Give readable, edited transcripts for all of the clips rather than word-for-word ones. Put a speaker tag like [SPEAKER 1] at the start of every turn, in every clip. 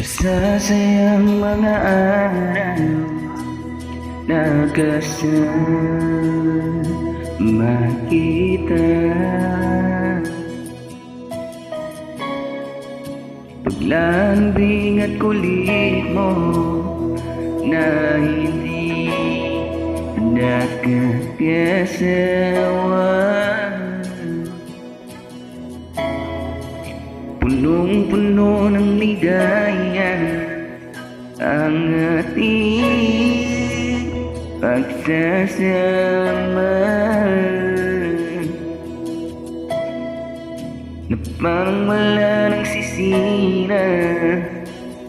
[SPEAKER 1] Masasayang mga araw na kasama kita. Paglambing at kulit mo na hindi nakakasawa. Punong-puno ng ligaya ang ating pagsasama, na parang wala nang sisira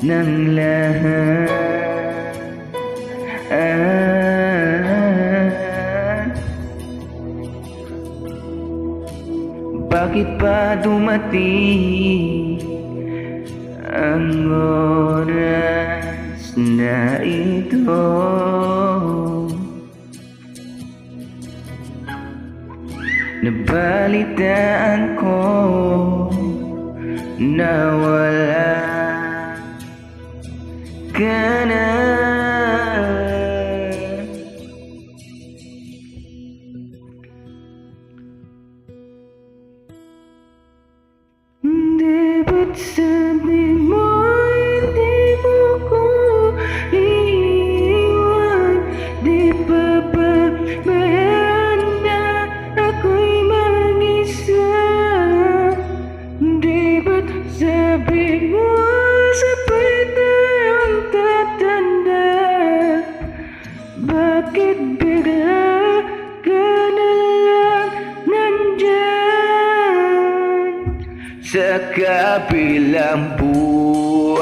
[SPEAKER 1] ng lahat. Bakit pa dumating ang oras na ito? Nabalitaan ko na wala ka na. Hindi ba't sabi mo hindi mo ko iiwan? Di pa ba bayaan na ako'y mag-isa? Di ba't sabi mo sabay tayong tatanda? Bakit bigla ka na lang nandyan sa kabilang buhay?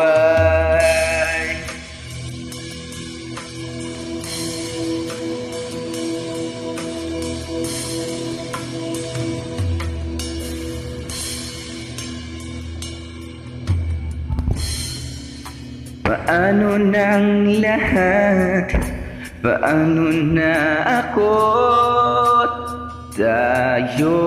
[SPEAKER 1] Paano nang lahat? Paano na ako't tayo?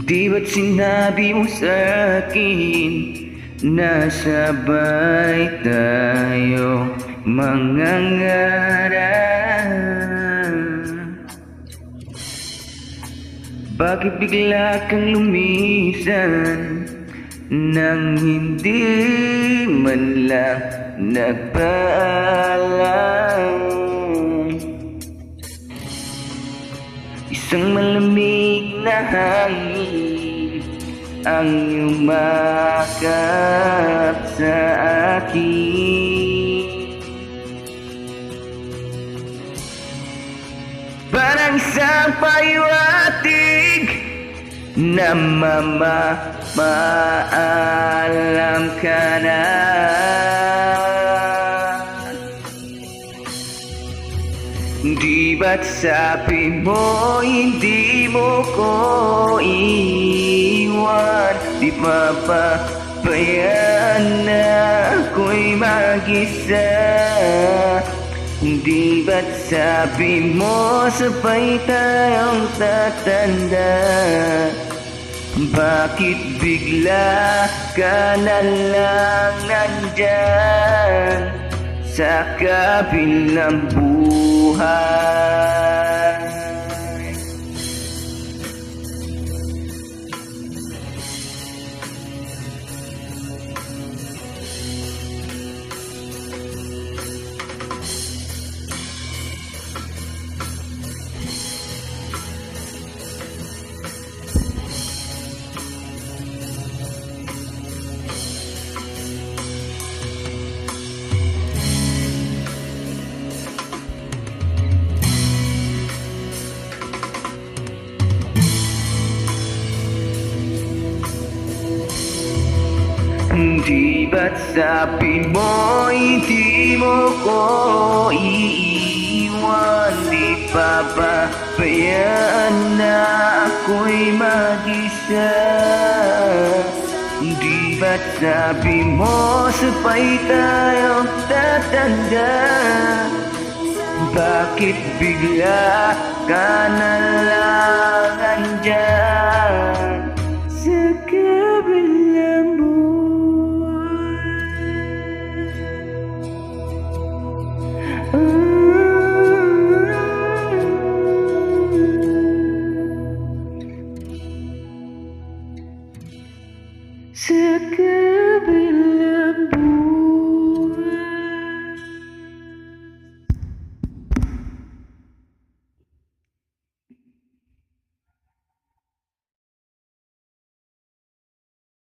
[SPEAKER 1] Di ba't sinabi mo sa'kin na sabay tayo mangangarap? Bakit bigla kang lumisan nang hindi man lang nagpaalam? Isang malamig na hangin ang yumakap sa akin, parang isang pahiwatig na maalam ka na. Di ba't sabi mo hindi mo ko iiwan? Di pa ba bayaan na ako'y mag-isa? Di ba't sabi mo sabay tayong tatanda? Bakit bigla ka na lang nandyan sa kabilang buhay? Di ba't sabi mo hindi mo ko iiwan? Di pa ba bayaan na ako'y mag-isa? Di Ba't sabi mo sabay tayong tatanda? Bakit bigla ka na lang nandyan sa kabilang buwan? Sa